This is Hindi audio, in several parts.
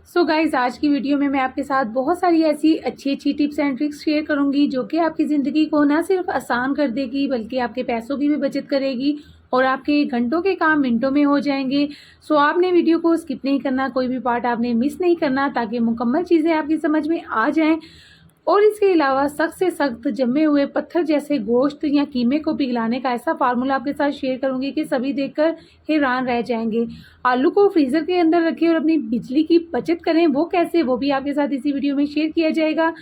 सो गाइज़, आज की वीडियो में मैं आपके साथ बहुत सारी ऐसी अच्छी टिप्स एंड ट्रिक्स शेयर करूंगी जो कि आपकी ज़िंदगी को ना सिर्फ आसान कर देगी बल्कि आपके पैसों की भी बचत करेगी और आपके घंटों के काम मिनटों में हो जाएंगे। सो आपने वीडियो को स्किप नहीं करना, कोई भी पार्ट आपने मिस नहीं करना ताकि मुकम्मल चीज़ें आपकी समझ में आ जाएं। और इसके अलावा सख्त से सख्त जमे हुए पत्थर जैसे गोश्त या कीमे को पिघलाने का ऐसा फार्मूला आपके साथ शेयर करूंगी कि सभी देखकर हैरान रह जाएंगे। आलू को फ्रीज़र के अंदर रखें और अपनी बिजली की बचत करें, वो कैसे, वो भी आपके साथ इसी वीडियो में शेयर किया जाएगा।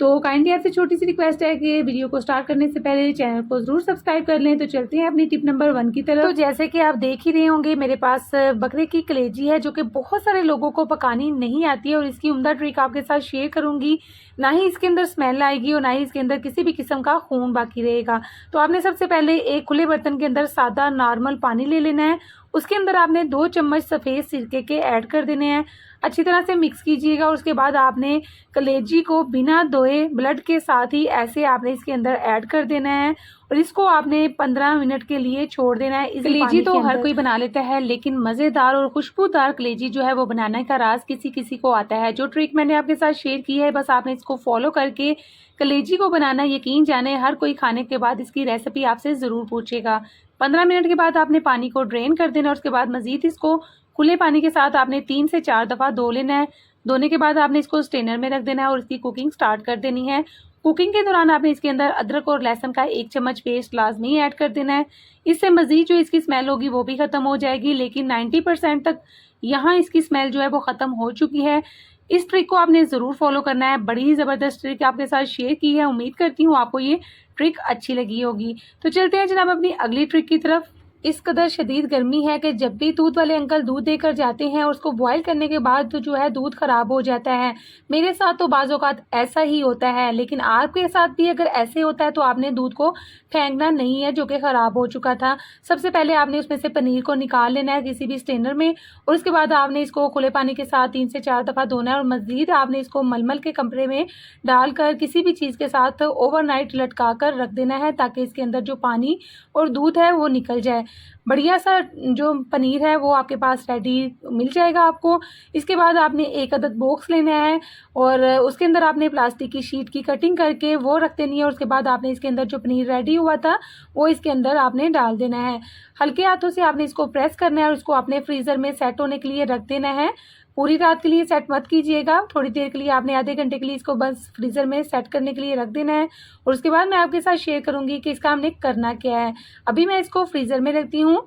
तो काइंडली आपसे छोटी सी रिक्वेस्ट है कि वीडियो को स्टार्ट करने से पहले चैनल को ज़रूर सब्सक्राइब कर लें। तो चलते हैं अपनी टिप नंबर 1 की तरफ। तो जैसे कि आप देख ही रहे होंगे, मेरे पास बकरे की कलेजी है जो कि बहुत सारे लोगों को पकानी नहीं आती है और इसकी उम्दा ट्रिक आपके साथ शेयर करूंगी। ना ही इसके अंदर स्मेल आएगी और ना ही इसके अंदर किसी भी किस्म का खून बाकी रहेगा। तो आपने सबसे पहले एक खुले बर्तन के अंदर सादा नॉर्मल पानी ले लेना है। उसके अंदर आपने 2 चम्मच सफ़ेद सिरके के ऐड कर देने हैं। अच्छी तरह से मिक्स कीजिएगा और उसके बाद आपने कलेजी को बिना धोए ब्लड के साथ ही ऐसे आपने इसके अंदर ऐड कर देना है और इसको आपने 15 मिनट के लिए छोड़ देना है। इस कलेजी तो हर कोई बना लेता है, लेकिन मज़ेदार और खुशबूदार कलेजी जो है वो बनाने का राज किसी किसी को आता है। जो ट्रिक मैंने आपके साथ शेयर की है, बस आपने इसको फॉलो करके कलेजी को बनाना, यकीन जाने हर कोई खाने के बाद इसकी रेसिपी आपसे ज़रूर पूछेगा। 15 मिनट के बाद आपने पानी को ड्रेन कर देना और उसके बाद मज़ीद इसको खुले पानी के साथ आपने 3 से 4 दफ़ा धो लेना है। धोने के बाद आपने इसको स्ट्रेनर में रख देना है और इसकी कुकिंग स्टार्ट कर देनी है। कुकिंग के दौरान आपने इसके अंदर अदरक और लहसुन का 1 चम्मच पेस्ट लाजमी ऐड कर देना है। इससे मज़ीद जो इसकी स्मेल होगी वो भी ख़त्म हो जाएगी, लेकिन 90% तक यहाँ इसकी स्मेल जो है वो ख़त्म हो चुकी है। इस ट्रिक को आपने ज़रूर फॉलो करना है। बड़ी ही ज़बरदस्त ट्रिक आपके साथ शेयर की है। उम्मीद करती हूँ आपको ये ट्रिक अच्छी लगी होगी। तो चलते हैं जनाब अपनी अगली ट्रिक की तरफ। इस कदर शदीद गर्मी है कि जब भी दूध वाले अंकल दूध देकर जाते हैं और उसको बॉयल करने के बाद तो जो है दूध ख़राब हो जाता है। मेरे साथ तो बाज़ औक़ात ऐसा ही होता है, लेकिन आपके साथ भी अगर ऐसे होता है तो आपने दूध को फेंकना नहीं है जो कि ख़राब हो चुका था। सबसे पहले आपने उसमें से पनीर को निकाल लेना है किसी भी स्ट्रेनर में और उसके बाद आपने इसको खुले पानी के साथ 3 से 4 दफ़ा धोना है और मज़ीद आपने इसको मलमल के कपड़े में डालकर किसी भी चीज़ के साथ ओवरनाइट लटका कर रख देना है ताकि इसके अंदर जो पानी और दूध है वो निकल जाए। बढ़िया सा जो पनीर है वो आपके पास रेडी मिल जाएगा आपको। इसके बाद आपने एक अदद बॉक्स लेना है और उसके अंदर आपने प्लास्टिक की शीट की कटिंग करके वो रख देनी है और उसके बाद आपने इसके अंदर जो पनीर रेडी हुआ था वो इसके अंदर आपने डाल देना है। हल्के हाथों से आपने इसको प्रेस करना है और उसको अपने फ्रीज़र में सेट होने के लिए रख देना है। पूरी रात के लिए सेट मत कीजिएगा, थोड़ी देर के लिए आपने आधे घंटे के लिए इसको बस फ्रीज़र में सेट करने के लिए रख देना है और उसके बाद मैं आपके साथ शेयर करूंगी कि इसका हमने करना क्या है। अभी मैं इसको फ्रीज़र में रखती हूँ।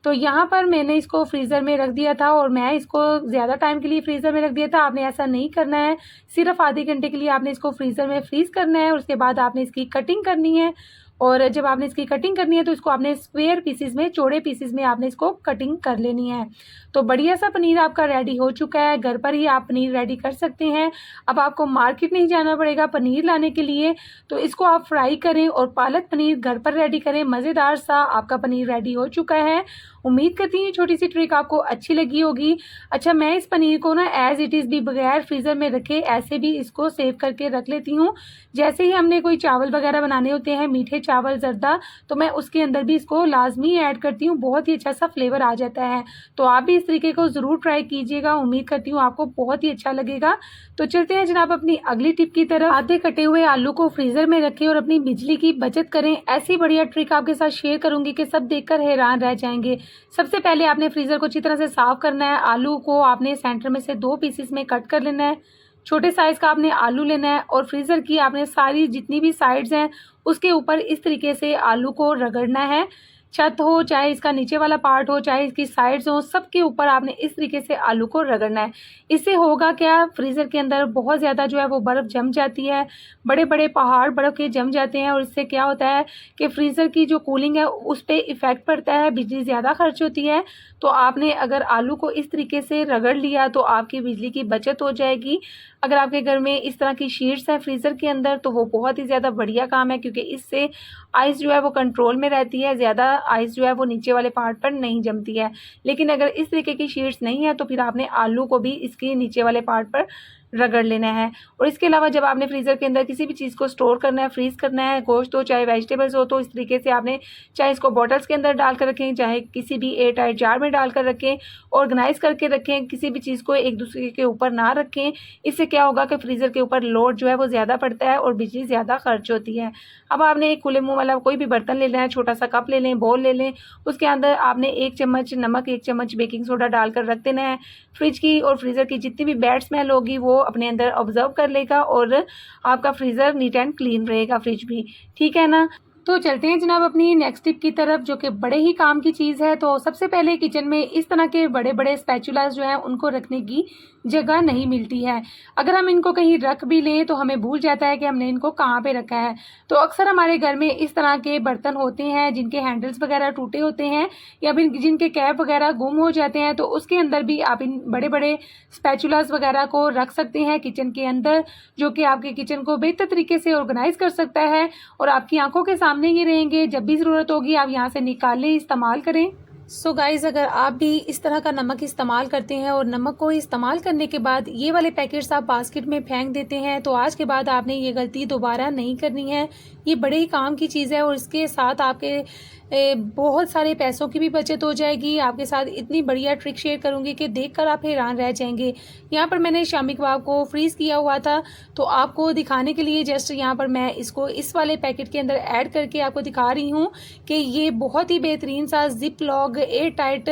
तो यहाँ पर मैंने इसको फ्रीज़र में रख दिया था और मैं इसको ज़्यादा टाइम के लिए फ्रीज़र में रख दिया था। आपने ऐसा नहीं करना है, सिर्फ आधे घंटे के लिए आपने इसको फ्रीज़र में फ्रीज़ करना है और उसके बाद आपने इसकी कटिंग करनी है। और जब आपने इसकी कटिंग करनी है तो इसको आपने स्क्वायर पीसेस में, चौड़े पीसेस में आपने इसको कटिंग कर लेनी है। तो बढ़िया सा पनीर आपका रेडी हो चुका है। घर पर ही आप पनीर रेडी कर सकते हैं। अब आपको मार्केट नहीं जाना पड़ेगा पनीर लाने के लिए। तो इसको आप फ्राई करें और पालक पनीर घर पर रेडी करें। मज़ेदार सा आपका पनीर रेडी हो चुका है। उम्मीद करती हूँ छोटी सी ट्रिक आपको अच्छी लगी होगी। अच्छा, मैं इस पनीर को ना एज़ इट इज़ भी बगैर फ्रीज़र में रखे ऐसे भी इसको सेव करके रख लेती हूँ। जैसे ही हमने कोई चावल वगैरह बनाने होते हैं, मीठे चावल ज़र्दा, तो मैं उसके अंदर भी इसको लाजमी ऐड करती हूँ। बहुत ही अच्छा सा फ्लेवर आ जाता है। तो आप भी इस तरीके को ज़रूर ट्राई कीजिएगा। उम्मीद करती हूँ आपको बहुत ही अच्छा लगेगा। तो चलते हैं जनाब अपनी अगली टिप की तरफ। आधे कटे हुए आलू को फ्रीज़र में रखें और अपनी बिजली की बचत करें। ऐसी बढ़िया ट्रिक आपके साथ शेयर करूंगी कि सब देखकर हैरान रह जाएंगे। सबसे पहले आपने फ्रीज़र को अच्छी तरह से साफ़ करना है। आलू को आपने सेंटर में से 2 पीसेस में कट कर लेना है। छोटे साइज़ का आपने आलू लेना है और फ्रीज़र की आपने सारी जितनी भी साइड्स हैं उसके ऊपर इस तरीके से आलू को रगड़ना है। छत हो, चाहे इसका नीचे वाला पार्ट हो, चाहे इसकी साइड्स हो, सबके ऊपर आपने इस तरीके से आलू को रगड़ना है। इससे होगा क्या, फ्रीज़र के अंदर बहुत ज़्यादा जो है वो बर्फ़ जम जाती है, बड़े बड़े पहाड़ बर्फ़ के जम जाते हैं और इससे क्या होता है कि फ्रीज़र की जो कूलिंग है उस पर इफ़ेक्ट पड़ता है, बिजली ज़्यादा खर्च होती है। तो आपने अगर आलू को इस तरीके से रगड़ लिया तो आपकी बिजली की बचत हो जाएगी। अगर आपके घर में इस तरह की शीट्स हैं फ्रीज़र के अंदर तो वो बहुत ही ज़्यादा बढ़िया काम है, क्योंकि इससे आइस जो है वो कंट्रोल में रहती है, ज़्यादा आइस जो है वो नीचे वाले पार्ट पर नहीं जमती है। लेकिन अगर इस तरीके की शीट्स नहीं है तो फिर आपने आलू को भी इसके नीचे वाले पार्ट पर रगड़ लेना है। और इसके अलावा जब आपने फ्रीज़र के अंदर किसी भी चीज़ को स्टोर करना है, फ्रीज़ करना है, गोश्त हो चाहे वेजिटेबल्स हो, तो इस तरीके से आपने चाहे इसको बॉटल्स के अंदर डाल कर रखें, चाहे किसी भी एयर टाइट जार में डाल कर रखें, ऑर्गेनाइज़ करके रखें, किसी भी चीज़ को एक दूसरे के ऊपर ना रखें। इससे क्या होगा कि फ्रीज़र के ऊपर लोड जो है वो ज़्यादा पड़ता है और बिजली ज़्यादा खर्च होती है। अब आपने एक खुले मुँह वाला कोई भी बर्तन ले लेना है, छोटा सा कप ले लें, बाउल ले लें, उसके अंदर आपने 1 चम्मच नमक, 1 चम्मच बेकिंग सोडा डालकर रख देना है। फ्रिज की और फ्रीज़र की जितनी भी बैड स्मेल होगी वो अपने अंदर ऑब्ज़र्व कर लेगा और आपका फ्रीज़र नीट एंड क्लीन रहेगा, फ्रिज भी। ठीक है ना? तो चलते हैं जनाब अपनी नेक्स्ट टिप की तरफ, जो कि बड़े ही काम की चीज़ है। तो सबसे पहले किचन में इस तरह के बड़े बड़े स्पैचुलास जो हैं उनको रखने की जगह नहीं मिलती है। अगर हम इनको कहीं रख भी लें तो हमें भूल जाता है कि हमने इनको कहाँ पे रखा है। तो अक्सर हमारे घर में इस तरह के बर्तन होते हैं जिनके हैंडल्स वगैरह टूटे होते हैं या फिर जिनके कैप वगैरह गुम हो जाते हैं, तो उसके अंदर भी आप इन बड़े बड़े स्पैचुलास वगैरह को रख सकते हैं किचन के अंदर, जो कि आपके किचन को बेहतर तरीके से ऑर्गेनाइज कर सकता है और आपकी आंखों के सामने ही रहेंगे। जब भी ज़रूरत होगी आप यहाँ से निकाल लें, इस्तेमाल करें। सो गाइज़, अगर आप भी इस तरह का नमक इस्तेमाल करते हैं और नमक को इस्तेमाल करने के बाद ये वाले पैकेट्स आप बास्केट में फेंक देते हैं, तो आज के बाद आपने ये गलती दोबारा नहीं करनी है। ये बड़े ही काम की चीज़ है और इसके साथ आपके बहुत सारे पैसों की भी बचत हो जाएगी। आपके साथ इतनी बढ़िया ट्रिक शेयर करूंगी कि देखकर आप हैरान रह जाएंगे। यहाँ पर मैंने शामी कबाब को फ्रीज़ किया हुआ था, तो आपको दिखाने के लिए जस्ट यहाँ पर मैं इसको इस वाले पैकेट के अंदर ऐड करके आपको दिखा रही हूँ कि ये बहुत ही बेहतरीन सा zip lock air tight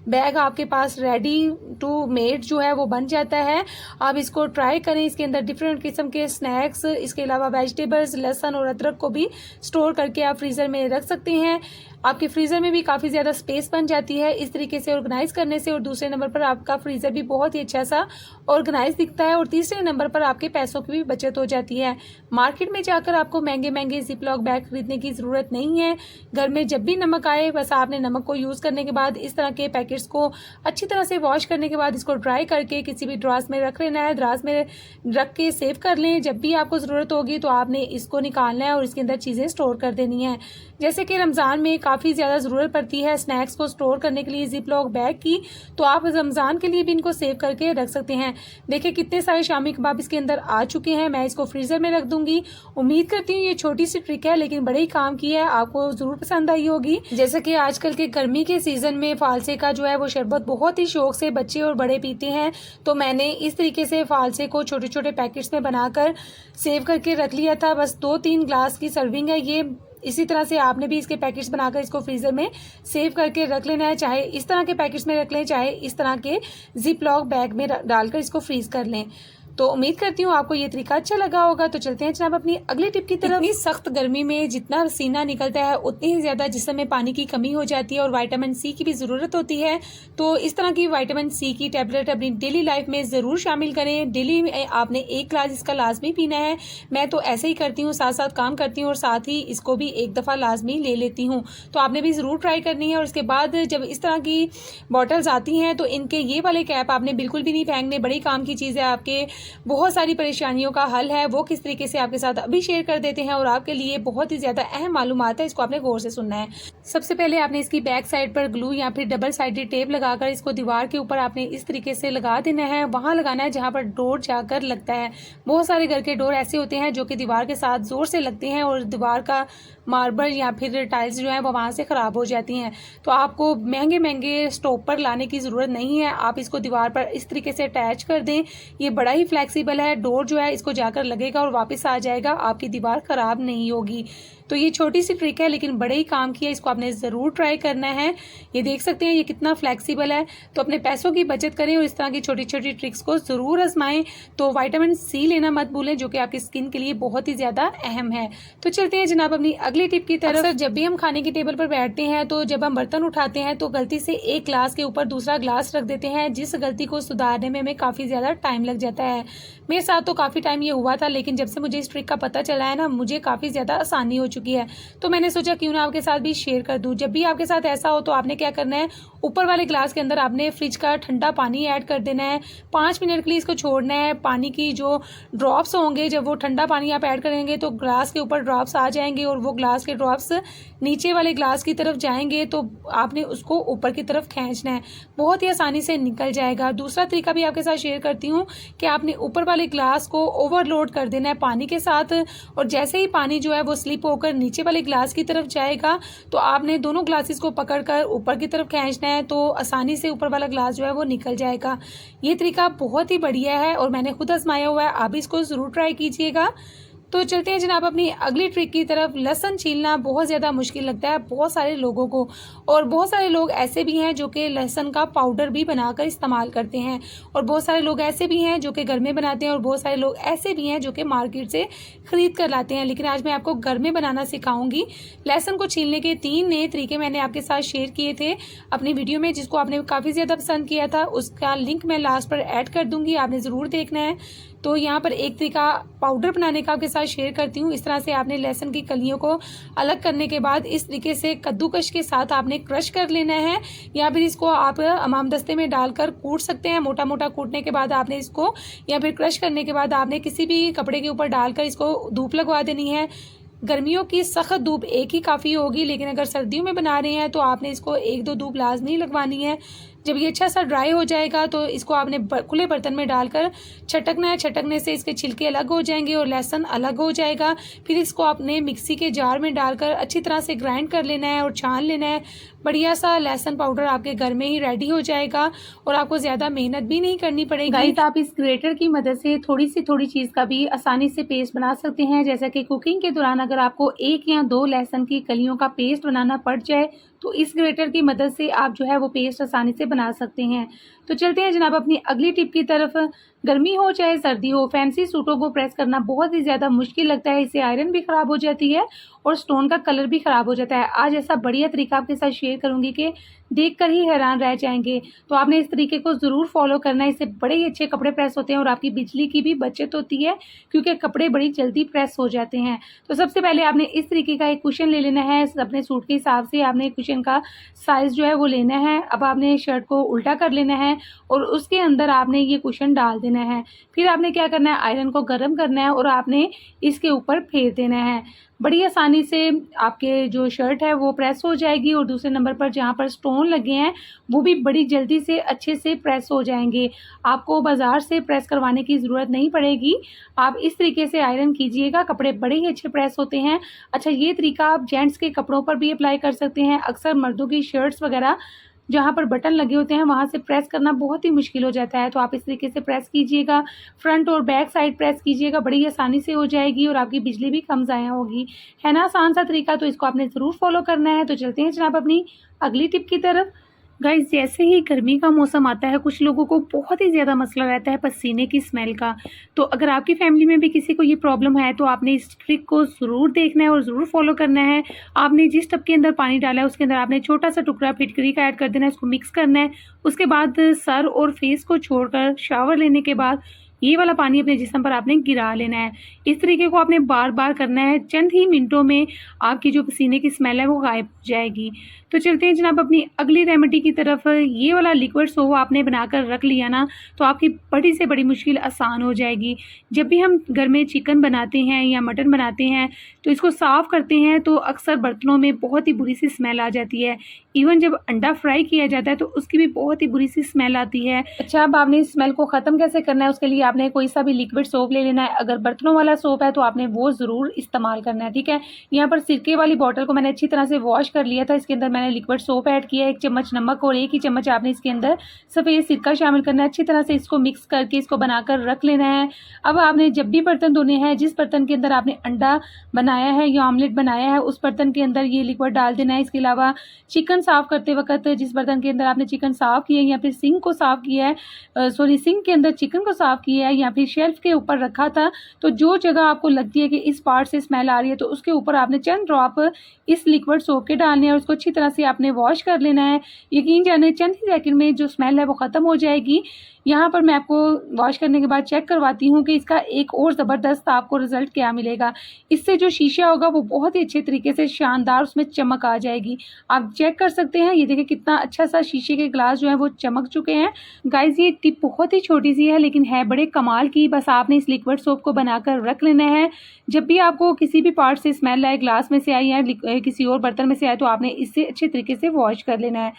bag आपके पास रेडी टू मेड जो है वो बन जाता है। आप इसको ट्राई करें। इसके अंदर डिफरेंट किस्म के स्नैक्स, इसके अलावा वेजिटेबल्स, लहसुन और अदरक को भी स्टोर करके आप फ्रीज़र में रख सकते हैं। आपके फ्रीज़र में भी काफ़ी ज़्यादा स्पेस बन जाती है इस तरीके से ऑर्गेनाइज करने से। और दूसरे नंबर पर आपका फ्रीज़र भी बहुत ही अच्छा सा ऑर्गेनाइज दिखता है और तीसरे नंबर पर आपके पैसों की भी बचत हो जाती है। मार्केट में जाकर आपको महंगे महंगे जिप लॉक बैग खरीदने की ज़रूरत नहीं है। घर में जब भी नमक आए, बस आपने नमक को यूज़ करने के बाद इस तरह के पैकेट्स को अच्छी तरह से वॉश करने के बाद इसको ड्राई करके किसी भी ड्रास में रख लेना है। ड्रास में रख के सेव कर लें। जब भी आपको ज़रूरत होगी तो आपने इसको निकालना है और इसके अंदर चीज़ें स्टोर कर देनी है। जैसे कि रमज़ान में काफ़ी ज़्यादा ज़रूरत पड़ती है स्नैक्स को स्टोर करने के लिए जिप लॉक बैग की, तो आप रमज़ान के लिए भी इनको सेव करके रख सकते हैं। देखिए कितने सारे शामी कबाब इसके अंदर आ चुके हैं। मैं इसको फ्रीज़र में रख दूंगी। उम्मीद करती हूँ ये छोटी सी ट्रिक है लेकिन बड़े ही काम की है, आपको ज़रूर पसंद आई होगी। जैसे कि आजकल के गर्मी के सीज़न में फालसे का जो है वो शरबत बहुत ही शौक से बच्चे और बड़े पीते हैं, तो मैंने इस तरीके से फालसे को छोटे छोटे पैकेट्स में बनाकर सेव करके रख लिया था। बस 2-3 ग्लास की सर्विंग है ये। इसी तरह से आपने भी इसके पैकेट्स बनाकर इसको फ्रीज़र में सेव करके रख लेना है। चाहे इस तरह के पैकेट्स में रख लें, चाहे इस तरह के जिप लॉक बैग में डालकर इसको फ्रीज़ कर लें। तो उम्मीद करती हूँ आपको ये तरीका अच्छा लगा होगा। तो चलते हैं जनाब अपनी अगली टिप की तरफ। इतनी सख्त गर्मी में जितना पसीना निकलता है उतनी ही ज़्यादा जिस्म में पानी की कमी हो जाती है और विटामिन सी की भी ज़रूरत होती है। तो इस तरह की विटामिन सी की टैबलेट अपनी डेली लाइफ में ज़रूर शामिल करें। डेली में आपने 1 ग्लास इसका लाजमी पीना है। मैं तो ऐसे ही करती हूँ, साथ साथ काम करती हूँ और साथ ही इसको भी एक दफ़ा लाजमी ले लेती हूँ। तो आपने भी ज़रूर ट्राई करनी है। और उसके बाद जब इस तरह की बॉटल्स आती हैं तो इनके ये वाले कैप आपने बिल्कुल भी नहीं फेंकने। बड़ी काम की चीज़ है, आपके बहुत सारी परेशानियों का हल है वो किस तरीके से आपके साथ अभी शेयर कर देते हैं और आपके लिए बहुत ही ज़्यादा अहम मालूमात है, इसको आपने गौर से सुनना है। सबसे पहले आपने इसकी बैक साइड पर ग्लू या फिर डबल साइडेड टेप लगाकर इसको दीवार के ऊपर आपने इस तरीके से लगा देना है। वहाँ लगाना है जहाँ पर डोर जाकर लगता है। बहुत सारे घर के डोर ऐसे होते हैं जो कि दीवार के साथ ज़ोर से लगते हैं और दीवार का मार्बल या फिर टाइल्स जो है वो वहाँ से ख़राब हो जाती हैं। तो आपको महंगे महंगे स्टॉपर लाने की ज़रूरत नहीं है। आप इसको दीवार पर इस तरीके से अटैच कर दें। ये बड़ा ही फ्लेक्सिबल है। डोर जो है इसको जाकर लगेगा और वापस आ जाएगा, आपकी दीवार ख़राब नहीं होगी। तो ये छोटी सी ट्रिक है लेकिन बड़े ही काम की है, इसको आपने ज़रूर ट्राई करना है। ये देख सकते हैं ये कितना फ्लेक्सिबल है। तो अपने पैसों की बचत करें और इस तरह की छोटी छोटी ट्रिक्स को ज़रूर आजमाएं। तो विटामिन सी लेना मत भूलें जो कि आपकी स्किन के लिए बहुत ही ज़्यादा अहम है। तो चलते हैं जनाब अपनी अगली टिप की तरफ। जब भी हम खाने की टेबल पर बैठते हैं तो जब हम बर्तन उठाते हैं तो गलती से एक ग्लास के ऊपर दूसरा ग्लास रख देते हैं, जिस गलती को सुधारने में हमें काफ़ी ज़्यादा टाइम लग जाता है। मेरे साथ तो काफ़ी टाइम ये हुआ था, लेकिन जब से मुझे इस ट्रिक का पता चला है ना, मुझे काफ़ी ज़्यादा आसानी हो चुकी है। तो मैंने सोचा क्यों ना आपके साथ भी शेयर कर दूँ। जब भी आपके साथ ऐसा हो तो आपने क्या करना है, ऊपर वाले ग्लास के अंदर आपने फ्रिज का ठंडा पानी ऐड कर देना है। 5 मिनट के लिए इसको छोड़ना है। पानी की जो ड्रॉप्स होंगे, जब वो ठंडा पानी आप ऐड करेंगे तो ग्लास के ऊपर ड्रॉप्स आ जाएंगे और वो ग्लास के ड्रॉप्स नीचे वाले ग्लास की तरफ जाएंगे, तो आपने उसको ऊपर की तरफ खींचना है, बहुत ही आसानी से निकल जाएगा। दूसरा तरीका भी आपके साथ शेयर करती हूँ कि आपने ऊपर वाले ग्लास को ओवरलोड कर देना है पानी के साथ, और जैसे ही पानी जो है वो स्लिप होकर नीचे वाले ग्लास की तरफ जाएगा तो आपने दोनों ग्लासेस को पकड़कर ऊपर की तरफ खींचना है, तो आसानी से ऊपर वाला ग्लास जो है वो निकल जाएगा। ये तरीका बहुत ही बढ़िया है और मैंने खुद आजमाया हुआ है, आप भी इसको ज़रूर ट्राई कीजिएगा। तो चलते हैं जनाब अपनी अगली ट्रिक की तरफ। लहसुन छीलना बहुत ज़्यादा मुश्किल लगता है बहुत सारे लोगों को, और बहुत सारे लोग ऐसे भी हैं जो कि लहसुन का पाउडर भी बनाकर इस्तेमाल करते हैं, और बहुत सारे लोग ऐसे भी हैं जो कि घर में बनाते हैं, और बहुत सारे लोग ऐसे भी हैं जो कि मार्केट से ख़रीद कर लाते हैं। लेकिन आज मैं आपको घर में बनाना सिखाऊंगी। लहसुन को छीलने के 3 नए तरीके मैंने आपके साथ शेयर किए थे अपनी वीडियो में, जिसको आपने काफ़ी ज़्यादा पसंद किया था। उसका लिंक मैं लास्ट पर ऐड कर दूँगी, आपने ज़रूर देखना है। तो यहाँ पर एक तरीका पाउडर बनाने का आपके साथ शेयर करती हूँ। इस तरह से आपने लहसुन की कलियों को अलग करने के बाद इस तरीके से कद्दूकश के साथ आपने क्रश कर लेना है, या फिर इसको आप हमाम दस्ते में डालकर कूट सकते हैं। मोटा मोटा कूटने के बाद आपने इसको, या फिर क्रश करने के बाद आपने किसी भी कपड़े के ऊपर डालकर इसको धूप लगवा देनी है। गर्मियों की सख्त धूप एक ही काफ़ी होगी, लेकिन अगर सर्दियों में बना रहे हैं तो आपने इसको 1-2 धूप लाजमी लगवानी है। जब ये अच्छा सा ड्राई हो जाएगा तो इसको आपने खुले बर्तन में डालकर छटकना है। छटकने से इसके छिलके अलग हो जाएंगे और लहसुन अलग हो जाएगा। फिर इसको आपने मिक्सी के जार में डालकर अच्छी तरह से ग्राइंड कर लेना है और छान लेना है। बढ़िया सा लहसुन पाउडर आपके घर में ही रेडी हो जाएगा और आपको ज़्यादा मेहनत भी नहीं करनी पड़ेगी। गाइस, आप इस ग्रेटर की मदद से थोड़ी चीज़ का भी आसानी से पेस्ट बना सकते हैं। जैसा कि कुकिंग के दौरान अगर आपको 1 या 2 लहसुन की कलियों का पेस्ट बनाना पड़ जाए तो इस ग्रेटर की मदद से आप जो है वो पेस्ट आसानी से बना सकते हैं। तो चलते हैं जनाब अपनी अगली टिप की तरफ। गर्मी हो चाहे सर्दी हो, फैंसी सूटों को प्रेस करना बहुत ही ज़्यादा मुश्किल लगता है। इससे आयरन भी ख़राब हो जाती है और स्टोन का कलर भी ख़राब हो जाता है। आज ऐसा बढ़िया तरीका आपके साथ शेयर करूंगी कि देखकर ही हैरान रह जाएंगे। तो आपने इस तरीके को ज़रूर फॉलो करना है। इससे बड़े ही अच्छे कपड़े प्रेस होते हैं और आपकी बिजली की भी बचत होती है, क्योंकि कपड़े बड़ी जल्दी प्रेस हो जाते हैं। तो सबसे पहले आपने इस तरीके का एक कुशन ले लेना है। अपने सूट के हिसाब से आपने कुशन का साइज़ जो है वो लेना है। अब आपने शर्ट को उल्टा कर लेना है और उसके अंदर आपने ये कुशन डाल देना है। फिर आपने क्या करना है, आयरन को गर्म करना है और आपने इसके ऊपर फेर देना है। बड़ी आसानी से आपके जो शर्ट है वो प्रेस हो जाएगी, और दूसरे नंबर पर जहाँ पर स्टोन लगे हैं वो भी बड़ी जल्दी से अच्छे से प्रेस हो जाएंगे। आपको बाज़ार से प्रेस करवाने की ज़रूरत नहीं पड़ेगी। आप इस तरीके से आयरन कीजिएगा, कपड़े बड़े ही अच्छे प्रेस होते हैं। अच्छा, ये तरीका आप जेंट्स के कपड़ों पर भी अप्लाई कर सकते हैं। अक्सर मर्दों की शर्ट्स वगैरह जहाँ पर बटन लगे होते हैं वहाँ से प्रेस करना बहुत ही मुश्किल हो जाता है। तो आप इस तरीके से प्रेस कीजिएगा, फ्रंट और बैक साइड प्रेस कीजिएगा, बड़ी आसानी से हो जाएगी और आपकी बिजली भी कम ज़ाया होगी। है ना आसान सा तरीका, तो इसको आपने ज़रूर फॉलो करना है। तो चलते हैं जनाब अपनी अगली टिप की तरफ। गाइस, जैसे ही गर्मी का मौसम आता है कुछ लोगों को बहुत ही ज़्यादा मसला रहता है पसीने की स्मेल का। तो अगर आपकी फैमिली में भी किसी को ये प्रॉब्लम है तो आपने इस ट्रिक को ज़रूर देखना है और ज़रूर फॉलो करना है। आपने जिस टब के अंदर पानी डाला है उसके अंदर आपने छोटा सा टुकड़ा फिटकरी का ऐड कर देना है, इसको मिक्स करना है। उसके बाद सर और फेस को छोड़कर शावर लेने के बाद ये वाला पानी अपने जिस्म पर आपने गिरा लेना है। इस तरीके को आपने बार बार करना है। चंद ही मिनटों में आपकी जो पसीने की स्मेल है वो गायब हो जाएगी। तो चलते हैं जनाब अपनी अगली रेमेडी की तरफ। ये वाला लिक्विड सोप आपने बनाकर रख लिया ना तो आपकी बड़ी से बड़ी मुश्किल आसान हो जाएगी। जब भी हम घर में चिकन बनाते हैं या मटन बनाते हैं तो इसको साफ़ करते हैं तो अक्सर बर्तनों में बहुत ही बुरी सी स्मेल आ जाती है। इवन जब अंडा फ्राई किया जाता है तो उसकी भी बहुत ही बुरी सी स्मेल आती है। अच्छा, अब आपने इस स्मेल को ख़त्म कैसे करना है, उसके लिए आपने कोई सा भी लिक्विड सोप ले लेना है। अगर बर्तनों वाला सोप है तो आपने वो ज़रूर इस्तेमाल करना है, ठीक है। यहाँ पर सिरके वाली बॉटल को मैंने अच्छी तरह से वॉश कर लिया था। इसके अंदर मैंने लिक्विड सोप ऐड किया, 1 चम्मच नमक और 1 ही चम्मच आपने इसके अंदर सफ़ेद सिरका शामिल करना है। अच्छी तरह से इसको मिक्स करके इसको बनाकर रख लेना है। अब आपने जब भी बर्तन धोने हैं, जिस बर्तन के अंदर आपने अंडा बनाया है या ऑमलेट बनाया है उस बर्तन के अंदर ये लिक्विड डाल देना है। इसके अलावा चिकन साफ़ करते वक्त जिस बर्तन के अंदर आपने चिकन साफ़ किया है या फिर सिंक को साफ़ किया है, सिंक के अंदर चिकन को साफ़ किया है या फिर शेल्फ के ऊपर रखा था, तो जो जगह आपको लगती है कि इस पार्ट से स्मेल आ रही है तो उसके ऊपर आपने चंद ड्रॉप इस लिक्विड सोप के डालने हैं और उसको अच्छी तरह से आपने वॉश कर लेना है। यकीन जाने चंद ही सेकंड में जो स्मेल है वो ख़त्म हो जाएगी। यहाँ पर मैं आपको वॉश करने के बाद चेक करवाती हूँ कि इसका एक और ज़बरदस्त आपको रिज़ल्ट क्या मिलेगा। इससे जो शीशा होगा वो बहुत ही अच्छे तरीके से शानदार उसमें चमक आ जाएगी। आप चेक कर सकते हैं, ये देखिए कितना अच्छा सा शीशे के ग्लास जो है वो चमक चुके हैं। गाइज़ ये टिप बहुत ही छोटी सी है लेकिन है बड़े कमाल की। बस आपने इस लिक्विड सोप को बनाकर रख लेना है। जब भी आपको किसी भी पार्ट से स्मेल आए, ग्लास में से आए या किसी और बर्तन में से आए, तो आपने इससे अच्छे तरीके से वॉश कर लेना है।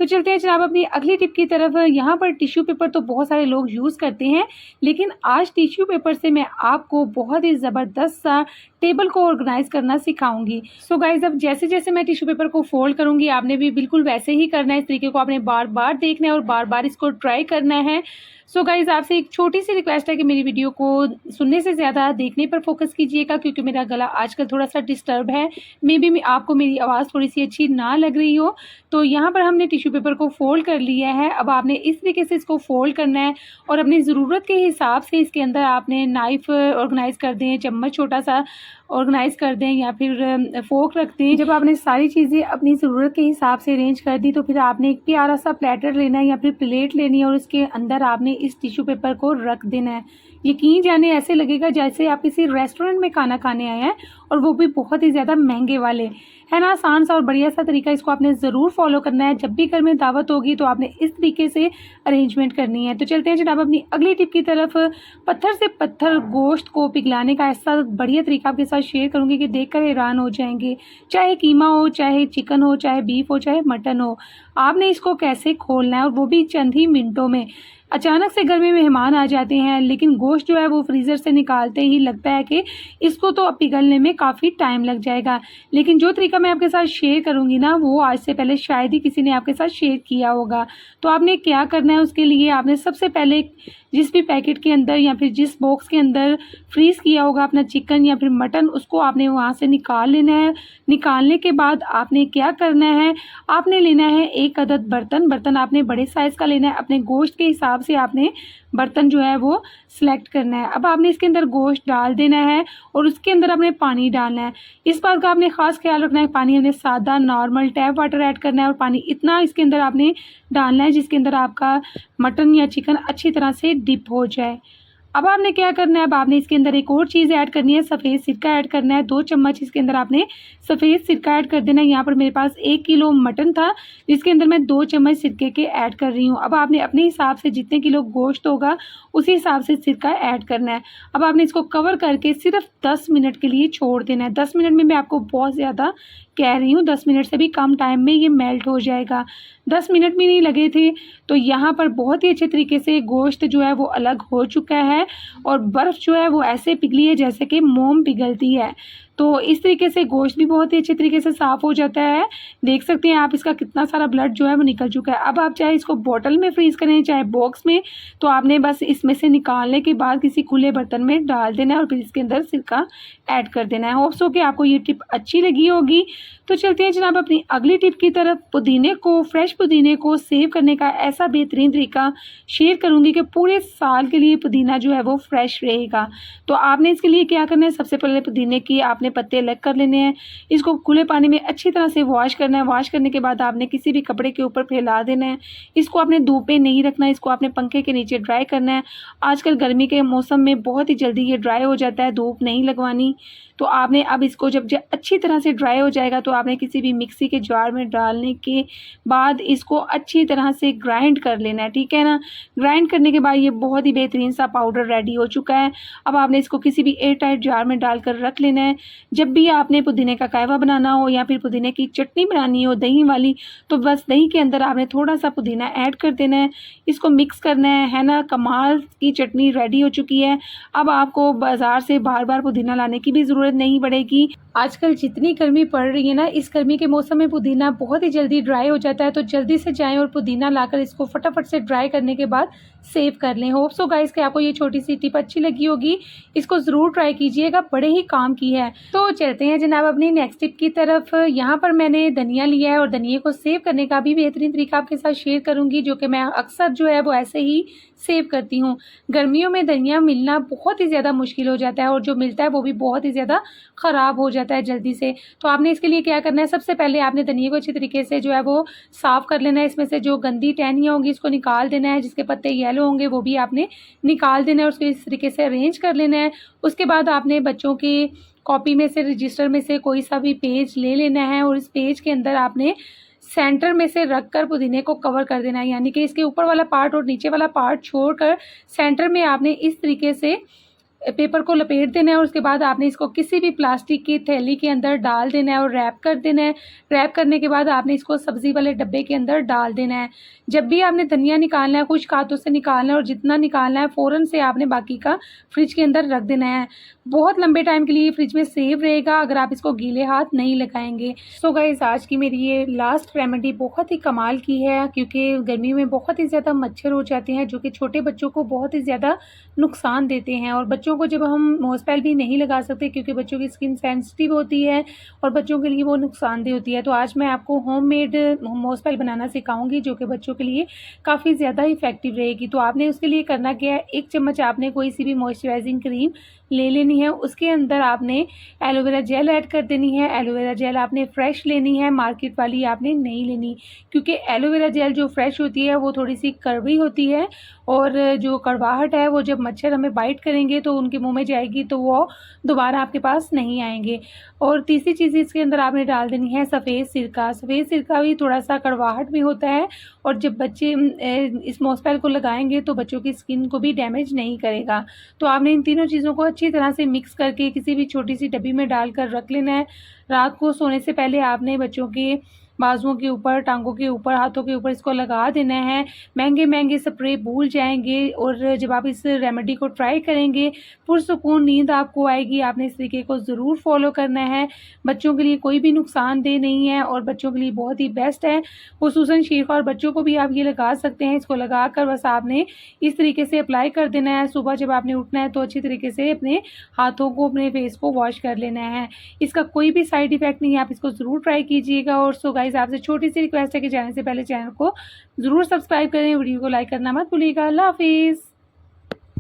तो चलते हैं जनाब अपनी अगली टिप की तरफ। यहाँ पर टिश्यू पेपर तो बहुत सारे लोग यूज़ करते हैं, लेकिन आज टिश्यू पेपर से मैं आपको बहुत ही ज़बरदस्त सा टेबल को ऑर्गेनाइज़ करना सिखाऊंगी। सो गाइज़ अब जैसे जैसे मैं टिश्यू पेपर को फोल्ड करूँगी, आपने भी बिल्कुल वैसे ही करना है। इस तरीके को आपने बार बार देखना है और बार बार इसको ट्राई करना है। सो गाइज़ आपसे एक छोटी सी रिक्वेस्ट है कि मेरी वीडियो को सुनने से ज़्यादा देखने पर फोकस कीजिएगा, क्योंकि मेरा गला आजकल थोड़ा सा डिस्टर्ब है। मे बी आपको मेरी आवाज़ थोड़ी सी अच्छी ना लग रही हो। तो यहाँ पर हमने टिश्यू पेपर को फोल्ड कर लिया है। अब आपने इस तरीके से इसको फोल्ड करना है और अपनी ज़रूरत के हिसाब से इसके अंदर आपने नाइफ़ ऑर्गेनाइज़ कर दें, चम्मच छोटा सा ऑर्गेनाइज़ कर दें या फिर फोक रख दें। जब आपने सारी चीज़ें अपनी ज़रूरत के हिसाब से अरेंज कर दी, तो फिर आपने एक प्यारा सा प्लेटर लेना है या फिर प्लेट लेनी है और उसके अंदर आपने इस टिश्यू पेपर को रख देना है। यकीन जाने ऐसे लगेगा जैसे आप किसी रेस्टोरेंट में खाना खाने आए हैं, और वो भी बहुत ही ज़्यादा महंगे वाले, है ना। आसान सा और बढ़िया सा तरीका, इसको आपने ज़रूर फॉलो करना है। जब भी घर में दावत होगी तो आपने इस तरीके से अरेंजमेंट करनी है। तो चलते हैं जनाब अपनी अगली टिप की तरफ। पत्थर से पत्थर गोश्त को पिघलाने का ऐसा बढ़िया तरीका आपके साथ शेयर करूंगी कि देखकर हैरान हो जाएंगे। चाहे कीमा हो, चाहे चिकन हो, चाहे बीफ हो, चाहे मटन हो, आपने इसको कैसे खोलना है, और वो भी चंद ही मिनटों में। अचानक से घर में मेहमान आ जाते हैं, लेकिन गोश्त जो है वो फ्रीज़र से निकालते ही लगता है कि इसको तो अब पिघलने में काफ़ी टाइम लग जाएगा। लेकिन जो तरीका मैं आपके साथ शेयर करूंगी ना, वो आज से पहले शायद ही किसी ने आपके साथ शेयर किया होगा। तो आपने क्या करना है, उसके लिए आपने सबसे पहले जिस भी पैकेट के अंदर या फिर जिस बॉक्स के अंदर फ्रीज़ किया होगा अपना चिकन या फिर मटन, उसको आपने वहाँ से निकाल लेना है। निकालने के बाद आपने क्या करना है, आपने लेना है एक अदद बर्तन आपने बड़े साइज़ का लेना है। अपने गोश्त के हिसाब से आपने बर्तन जो है वो सिलेक्ट करना है। अब आपने इसके अंदर गोश्त डाल देना है और उसके अंदर आपने पानी डालना है। इस बात का आपने ख़ास ख्याल रखना है, पानी हमने सादा नॉर्मल टैप वाटर ऐड करना है, और पानी इतना इसके अंदर आपने डालना है जिसके अंदर आपका मटन या चिकन अच्छी तरह से डिप हो जाए। अब आपने क्या करना है, अब आपने इसके अंदर एक और चीज़ ऐड करनी है, सफ़ेद सिरका ऐड करना है। 2 चम्मच इसके अंदर आपने सफ़ेद सिरका ऐड कर देना है। यहाँ पर मेरे पास 1 किलो मटन था, जिसके अंदर मैं 2 चम्मच सिरके के ऐड कर रही हूँ। अब आपने अपने हिसाब से जितने किलो गोश्त होगा उसी हिसाब से सिरका ऐड करना है। अब आपने इसको कवर करके सिर्फ 10 मिनट के लिए छोड़ देना है। 10 मिनट में मैं आपको बहुत ज़्यादा कह रही हूँ, 10 मिनट से भी कम टाइम में ये मेल्ट हो जाएगा। 10 मिनट भी नहीं लगे थे। तो यहाँ पर बहुत ही अच्छे तरीके से गोश्त जो है वो अलग हो चुका है, और बर्फ़ जो है वो ऐसे पिघली है जैसे कि मोम पिघलती है। तो इस तरीके से गोश्त भी बहुत ही अच्छे तरीके से साफ़ हो जाता है। देख सकते हैं आप, इसका कितना सारा ब्लड जो है वो निकल चुका है। अब आप चाहे इसको बॉटल में फ्रीज़ करें, चाहे बॉक्स में, तो आपने बस इसमें से निकालने के बाद किसी खुले बर्तन में डाल देना है और फिर इसके अंदर सिरका ऐड कर देना है। होप्स हो कि आपको ये टिप अच्छी लगी होगी। तो चलते हैं जनाब अपनी अगली टिप की तरफ। पुदीने को, फ्रेश पुदीने को सेव करने का ऐसा बेहतरीन तरीका शेयर करूँगी कि पूरे साल के लिए पुदीना जो है वो फ्रेश रहेगा। तो आपने इसके लिए क्या करना है, सबसे पहले पुदीने की आपने पत्ते अलग कर लेने हैं। इसको खुले पानी में अच्छी तरह से वॉश करना है। वॉश करने के बाद आपने किसी भी कपड़े के ऊपर फैला देना है। इसको आपने धूप में नहीं रखना है, इसको आपने पंखे के नीचे ड्राई करना है। आजकल गर्मी के मौसम में बहुत ही जल्दी ये ड्राई हो जाता है, धूप नहीं लगवानी। तो आपने अब इसको जब अच्छी तरह से ड्राई हो जाएगा, तो आपने किसी भी मिक्सी के जार में डालने के बाद इसको अच्छी तरह से ग्राइंड कर लेना है, ठीक है ना। ग्राइंड करने के बाद ये बहुत ही बेहतरीन सा पाउडर रेडी हो चुका है। अब आपने इसको किसी भी एयर टाइट जार में डालकर रख लेना है। जब भी आपने पुदीने का कहवा बनाना हो या फिर पुदीने की चटनी बनानी हो दही वाली, तो बस दही के अंदर आपने थोड़ा सा पुदीना ऐड कर देना है, इसको मिक्स करना है ना। कमाल की चटनी रेडी हो चुकी है। अब आपको बाज़ार से बार बार पुदीना लाने की भी ज़रूरत नहीं पड़ेगी। आजकल जितनी गर्मी पड़ रही है ना, इस गर्मी के मौसम में पुदीना बहुत ही जल्दी ड्राई हो जाता है। तो जल्दी से जाएं और पुदीना लाकर इसको फटाफट से ड्राई करने के बाद सेव कर लें। होप सो गाइस कि आपको ये छोटी सी टिप अच्छी लगी होगी। इसको ज़रूर ट्राई कीजिएगा, बड़े ही काम की है। तो चलते हैं जनाब अपनी नेक्स्ट टिप की तरफ। यहाँ पर मैंने धनिया लिया है और धनिया को सेव करने का भी बेहतरीन तरीका आपके साथ शेयर करूँगी, जो कि मैं अक्सर जो है वो ऐसे ही सेव करती हूँ। गर्मियों में धनिया मिलना बहुत ही ज़्यादा मुश्किल हो जाता है और जो मिलता है वो भी बहुत ही ज़्यादा ख़राब हो जाता है जल्दी से। तो आपने इसके लिए क्या करना है, सबसे पहले आपने धनिया को अच्छी तरीके से जो है वो साफ़ कर लेना है। इसमें से जो गंदी टहनियाँ होंगी इसको निकाल देना है, जिसके पत्ते येलो होंगे वो भी आपने निकाल देना है, उसको इस तरीके से अरेंज कर लेना है। उसके बाद आपने बच्चों की कॉपी में से, रजिस्टर में से कोई सा भी पेज ले लेना है और इस पेज के अंदर आपने सेंटर में से रखकर पुदीने को कवर कर देना है, यानी कि इसके ऊपर वाला पार्ट और नीचे वाला पार्ट छोड़कर सेंटर में आपने इस तरीके से पेपर को लपेट देना है और उसके बाद आपने इसको किसी भी प्लास्टिक की थैली के अंदर डाल देना है और रैप कर देना है। रैप करने के बाद आपने इसको सब्ज़ी वाले डब्बे के अंदर डाल देना है। जब भी आपने धनिया निकालना है, खुश्क हाथों से निकालना है और जितना निकालना है फ़ौरन से आपने बाकी का फ्रिज के अंदर रख देना है। बहुत लंबे टाइम के लिए फ्रिज में सेव रहेगा अगर आप इसको गीले हाथ नहीं लगाएंगे। सो गाइस, आज की मेरी ये लास्ट रेमेडी बहुत ही कमाल की है, क्योंकि गर्मी में बहुत ही ज़्यादा मच्छर हो जाते हैं जो कि छोटे बच्चों को बहुत ही ज़्यादा नुकसान देते हैं। और बच्चों को जब हम मॉस्पेल भी नहीं लगा सकते क्योंकि बच्चों की स्किन सेंसिटिव होती है और बच्चों के लिए वो नुकसानदेह होती है, तो आज मैं आपको होममेड मॉस्पेल बनाना सिखाऊंगी जो कि बच्चों के लिए काफ़ी ज़्यादा इफेक्टिव रहेगी। तो आपने उसके लिए करना क्या है, 1 चम्मच आपने कोई सी भी मॉइस्चराइजिंग क्रीम ले लेनी है। उसके अंदर आपने एलोवेरा जेल ऐड कर देनी है। एलोवेरा जेल आपने फ्रेश लेनी है, मार्केट वाली आपने नहीं लेनी, क्योंकि एलोवेरा जेल जो फ्रेश होती है वो थोड़ी सी कड़वी होती है और जो कड़वाहट है वो जब मच्छर हमें बाइट करेंगे तो उनके मुंह में जाएगी तो वो दोबारा आपके पास नहीं आएंगे। और तीसरी चीज़ इसके अंदर आपने डाल देनी है सफ़ेद सिरका। सफ़ेद सिरका भी थोड़ा सा कड़वाहट में होता है और जब बच्चे इस मॉस्पेल को लगाएंगे तो बच्चों की स्किन को भी डैमेज नहीं करेगा। तो आपने इन तीनों चीज़ों को अच्छी तरह से मिक्स करके किसी भी छोटी सी डब्बी में डालकर रख लेना है। रात को सोने से पहले आपने बच्चों के बाजुओं के ऊपर, टांगों के ऊपर, हाथों के ऊपर इसको लगा देना है। महंगे महंगे स्प्रे भूल जाएंगे और जब आप इस रेमेडी को ट्राई करेंगे पुरसुकून नींद आपको आएगी। आपने इस तरीके को ज़रूर फॉलो करना है। बच्चों के लिए कोई भी नुकसानदेह नहीं है और बच्चों के लिए बहुत ही बेस्ट है। खुसूसन शीरख्वार बच्चों को भी आप ये लगा सकते हैं। इसको लगा कर बस आपने इस तरीके से अप्लाई कर देना है। सुबह जब आपने उठना है तो अच्छी तरीके से अपने हाथों को, अपने फेस को वॉश कर लेना है। इसका कोई भी साइड इफ़ेक्ट नहीं है, आप इसको ज़रूर ट्राई कीजिएगा। और सो गाइस, आपसे छोटी सी रिक्वेस्ट है कि जाने से पहले चैनल को ज़रूर सब्सक्राइब करें, वीडियो को लाइक करना मत भूलिएगा। अल्लाह हाफिज़।